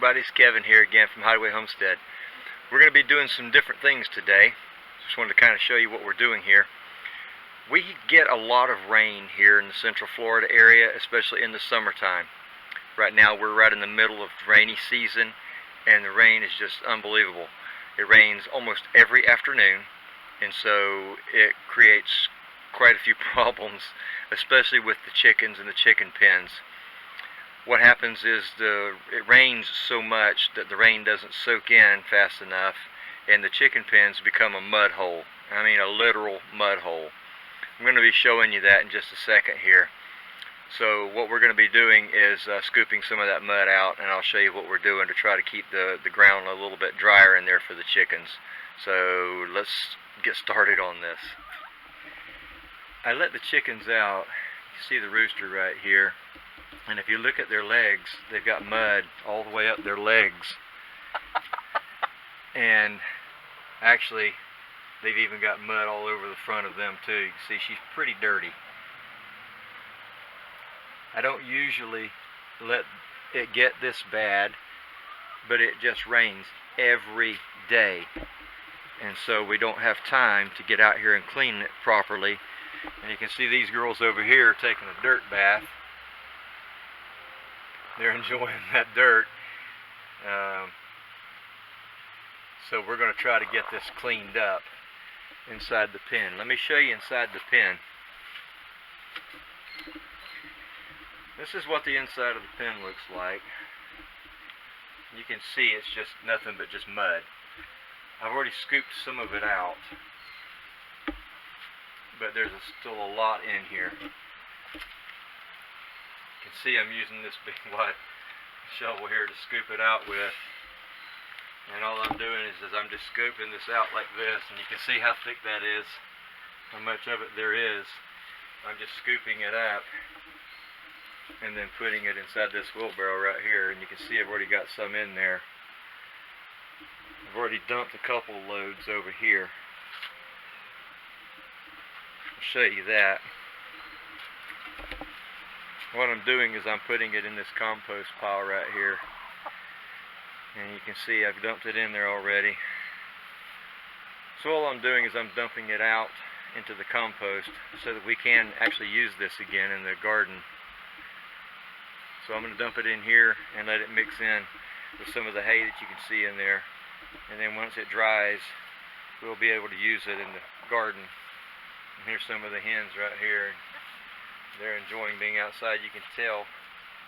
everybody, it's Kevin here again from Hideaway Homestead. We're going to be doing some different things today. Just wanted to kind of show you what we're doing here. We get a lot of rain here in the Central Florida area, especially in the summertime. Right now we're right in the middle of rainy season, and the rain is just unbelievable. It rains almost every afternoon, and so it creates quite a few problems, especially with the chickens and the chicken pens. What happens is it rains so much that the rain doesn't soak in fast enough, and the chicken pens become a mud hole. I mean, a literal mud hole. I'm going to be showing you that in just a second here. So what we're going to be doing is scooping some of that mud out, and I'll show you what we're doing to try to keep the ground a little bit drier in there for the chickens. So let's get started on this. I let the chickens out. You see the rooster right here. And if you look at their legs, they've got mud all the way up their legs. And actually, they've even got mud all over the front of them too. You can see she's pretty dirty. I don't usually let it get this bad, but it just rains every day. And so we don't have time to get out here and clean it properly. And you can see these girls over here taking a dirt bath. They're enjoying that dirt. So we're going to try to get this cleaned up inside the pen. Let me show you inside the pen. This is what the inside of the pen looks like. You can see it's just nothing but just mud. I've already scooped some of it out, but there's still a lot in here. You can see I'm using this big wide shovel here to scoop it out with, and all I'm doing is I'm just scooping this out like this, and you can see how thick that is, how much of it there is. I'm just scooping it up and then putting it inside this wheelbarrow right here, and you can see I've already got some in there. I've already dumped a couple loads over here. I'll show you that. What I'm doing is I'm putting it in this compost pile right here, and you can see I've dumped it in there already. So all I'm doing is I'm dumping it out into the compost so that we can actually use this again in the garden. So I'm going to dump it in here and let it mix in with some of the hay that you can see in there, and then once it dries we'll be able to use it in the garden. And here's some of the hens right here. They're enjoying being outside. You can tell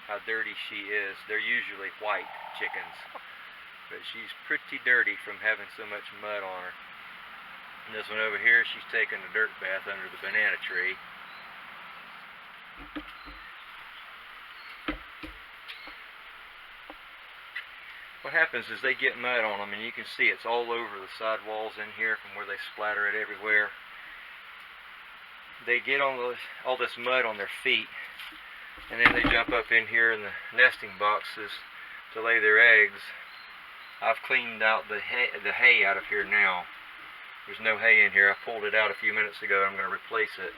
how dirty she is. They're usually white chickens, but she's pretty dirty from having so much mud on her. And this one over here, she's taking a dirt bath under the banana tree. What happens is they get mud on them, and you can see it's all over the sidewalls in here from where they splatter it everywhere. They get on all this mud on their feet, and then they jump up in here in the nesting boxes to lay their eggs. I've cleaned out the hay out of here now. There's no hay in here. I pulled it out a few minutes ago. I'm going to replace it.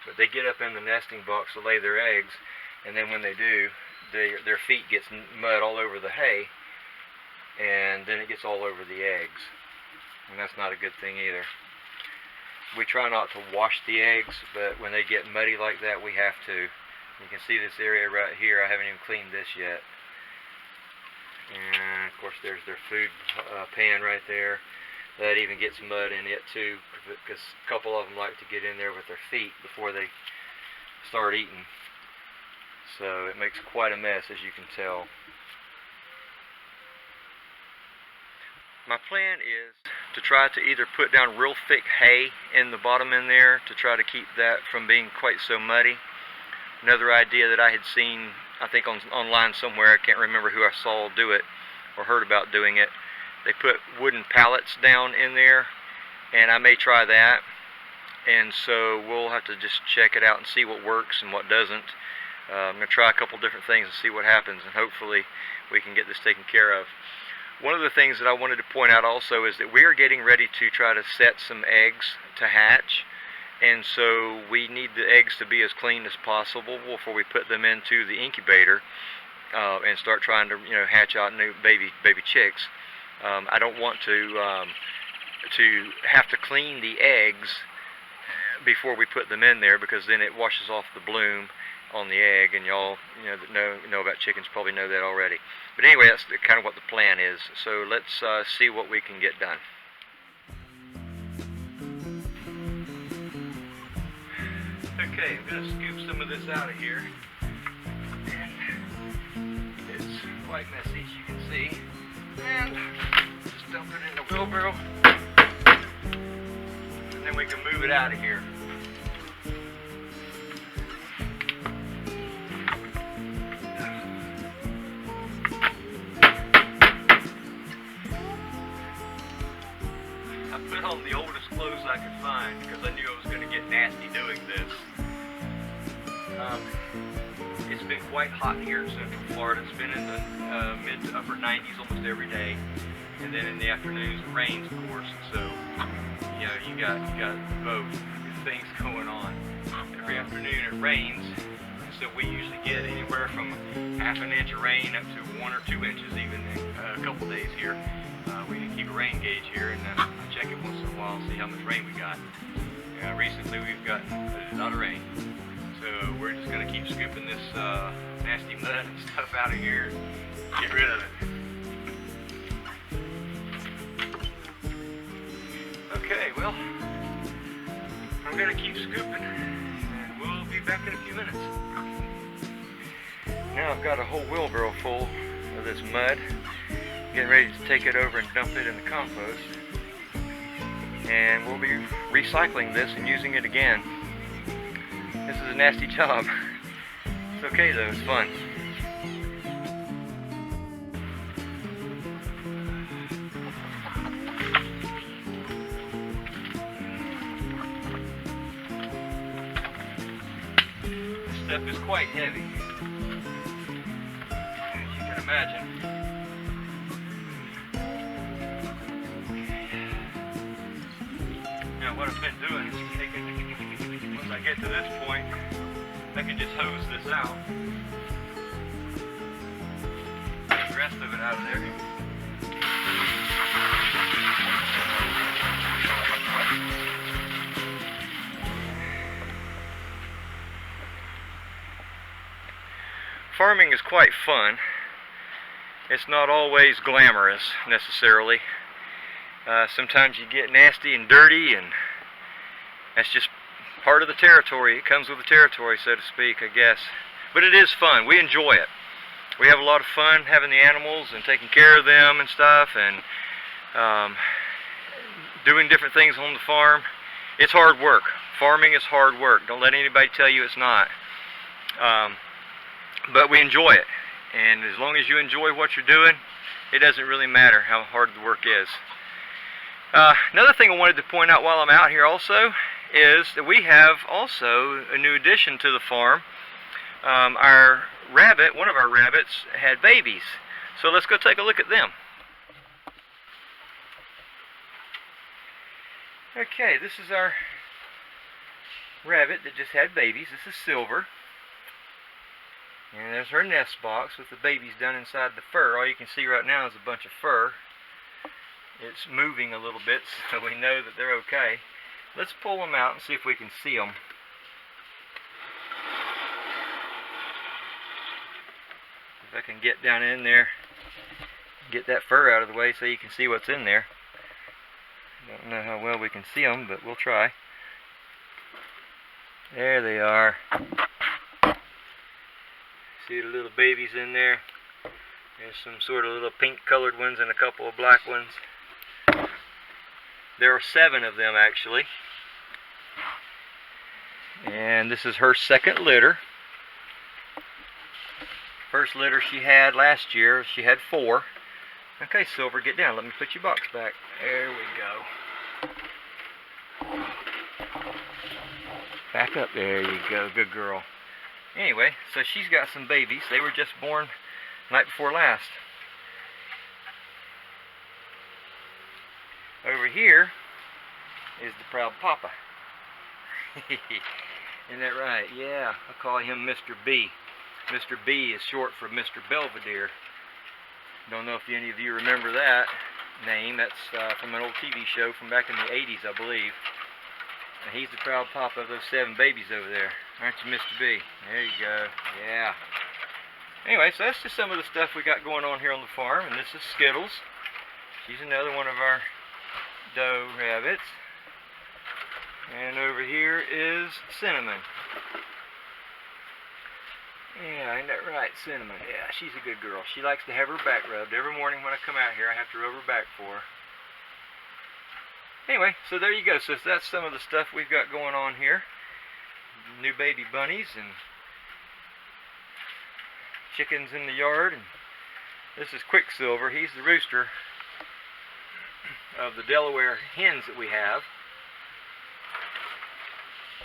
But they get up in the nesting box to lay their eggs, and then when they do, their feet gets mud all over the hay, and then it gets all over the eggs, and that's not a good thing either. We try not to wash the eggs, but when they get muddy like that, we have to. You can see this area right here. I haven't even cleaned this yet. And of course there's their food pan right there. That even gets mud in it too, because a couple of them like to get in there with their feet before they start eating. So it makes quite a mess, as you can tell. My plan is to try to either put down real thick hay in the bottom in there to try to keep that from being quite so muddy. Another idea that I had seen, I think online somewhere, I can't remember who I saw do it or heard about doing it. They put wooden pallets down in there, and I may try that. And so we'll have to just check it out and see what works and what doesn't. I'm going to try a couple different things and see what happens, and hopefully we can get this taken care of. One of the things that I wanted to point out also is that we are getting ready to try to set some eggs to hatch, and so we need the eggs to be as clean as possible before we put them into the incubator. and start trying to, hatch out new baby chicks. I don't want to have to clean the eggs before we put them in there, because then it washes off the bloom on the egg, and y'all that know about chickens probably know that already. But anyway, that's kind of what the plan is. So let's see what we can get done. Okay, I'm going to scoop some of this out of here. And it's quite messy, as you can see. And just dump it in the wheelbarrow. And then we can move it out of here. I put on the oldest clothes I could find because I knew I was going to get nasty doing this. It's been quite hot here in Central Florida. It's been in the mid to upper 90s almost every day, and then in the afternoons it rains, of course. So you got both things going on. Every afternoon it rains, so we usually get anywhere from half an inch of rain up to 1 or 2 inches, even in a couple days here. We keep a rain gauge here, and then I check it once in a while and see how much rain we got. Recently we've gotten a lot of rain, so we're just going to keep scooping this nasty mud and stuff out of here and get rid of it. Okay, well, I'm going to keep scooping, and we'll be back in a few minutes. Now I've got a whole wheelbarrow full of this mud. Getting ready to take it over and dump it in the compost, and we'll be recycling this and using it again. This is a nasty job. It's okay though, it's fun. This stuff is quite heavy, as you can imagine. What I've been doing is taking, once I get to this point, I can just hose this out. Get the rest of it out of there. Farming is quite fun. It's not always glamorous necessarily. Sometimes you get nasty and dirty, and that's just part of the territory. It comes with the territory, so to speak, I guess. But it is fun. We enjoy it. We have a lot of fun having the animals and taking care of them and stuff, and doing different things on the farm. It's hard work. Farming is hard work. Don't let anybody tell you it's not. But we enjoy it. And as long as you enjoy what you're doing, it doesn't really matter how hard the work is. Another thing I wanted to point out while I'm out here also is that we have also a new addition to the farm. Our rabbit, one of our rabbits, had babies. So let's go take a look at them. Okay, this is our rabbit that just had babies. This is Silver. And there's her nest box with the babies done inside the fur. All you can see right now is a bunch of fur. It's moving a little bit, so we know that they're okay. Let's pull them out and see if we can see them. If I can get down in there, get that fur out of the way so you can see what's in there. Don't know how well we can see them, but we'll try. There they are. See the little babies in there? There's some sort of little pink colored ones and a couple of black ones. There are 7 of them actually. And this is her second litter. First litter she had last year, she had 4. Okay, Silver, get down. Let me put your box back. There we go. Back up. There you go. Good girl. Anyway, so she's got some babies. They were just born night before last. Over here is the proud papa. Isn't that right? Yeah, I call him Mr. B. Mr. B is short for Mr. Belvedere. Don't know if any of you remember that name. That's from an old TV show from back in the 80s, I believe. And he's the proud papa of those 7 babies over there. Aren't you, Mr. B? There you go. Yeah. Anyway, so that's just some of the stuff we got going on here on the farm. And this is Skittles. She's another one of our doe rabbits. And over here is Cinnamon. Yeah, ain't that right, Cinnamon? Yeah, she's a good girl. She likes to have her back rubbed. Every morning when I come out here, I have to rub her back for her. Anyway, so there you go. So that's some of the stuff we've got going on here. New baby bunnies and chickens in the yard. And this is Quicksilver. He's the rooster of the Delaware hens that we have.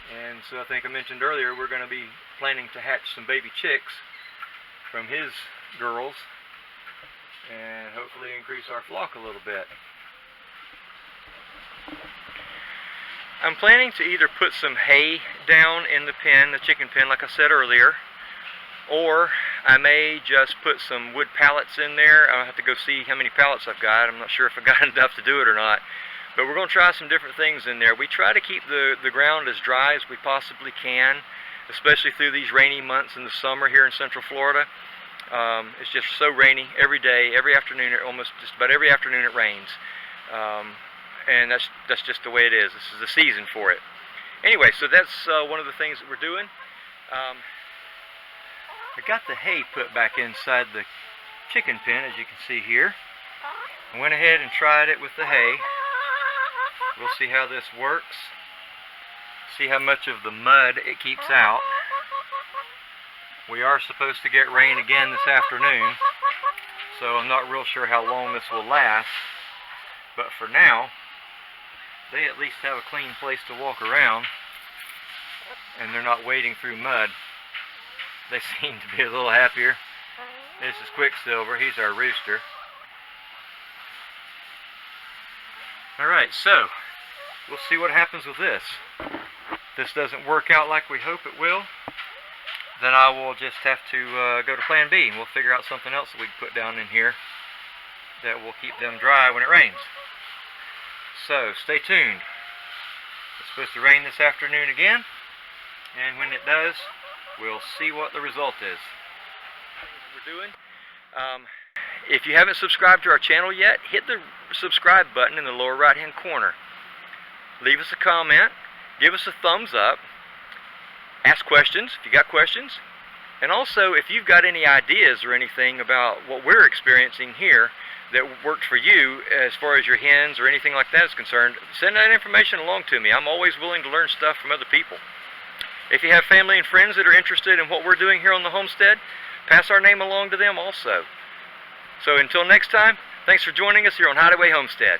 And so I think I mentioned earlier, we're going to be planning to hatch some baby chicks from his girls and hopefully increase our flock a little bit. I'm planning to either put some hay down in the pen, the chicken pen like I said earlier, or I may just put some wood pallets in there. I'll have to go see how many pallets I've got. I'm not sure if I've got enough to do it or not. But we're going to try some different things in there. We try to keep the ground as dry as we possibly can, especially through these rainy months in the summer here in Central Florida. It's just so rainy every day, every afternoon, almost just about every afternoon it rains. And that's just the way it is. This is the season for it. Anyway, so that's one of the things that we're doing. I got the hay put back inside the chicken pen, as you can see here. I went ahead and tried it with the hay. We'll see how this works. See how much of the mud it keeps out. We are supposed to get rain again this afternoon, so I'm not real sure how long this will last. But for now, they at least have a clean place to walk around, and they're not wading through mud. They seem to be a little happier. This is Quicksilver. He's our rooster. Alright, so we'll see what happens with this. If this doesn't work out like we hope it will, then I will just have to go to plan B, and we'll figure out something else that we can put down in here that will keep them dry when it rains. So stay tuned. It's supposed to rain this afternoon again, and when it does, we'll see what the result is. We're doing. If you haven't subscribed to our channel yet, hit the subscribe button in the lower right hand corner. Leave us a comment, give us a thumbs up, ask questions if you got questions, and also if you've got any ideas or anything about what we're experiencing here that worked for you as far as your hens or anything like that is concerned, send that information along to me. I'm always willing to learn stuff from other people. If you have family and friends that are interested in what we're doing here on the homestead, pass our name along to them also. So until next time, thanks for joining us here on Hideaway Homestead.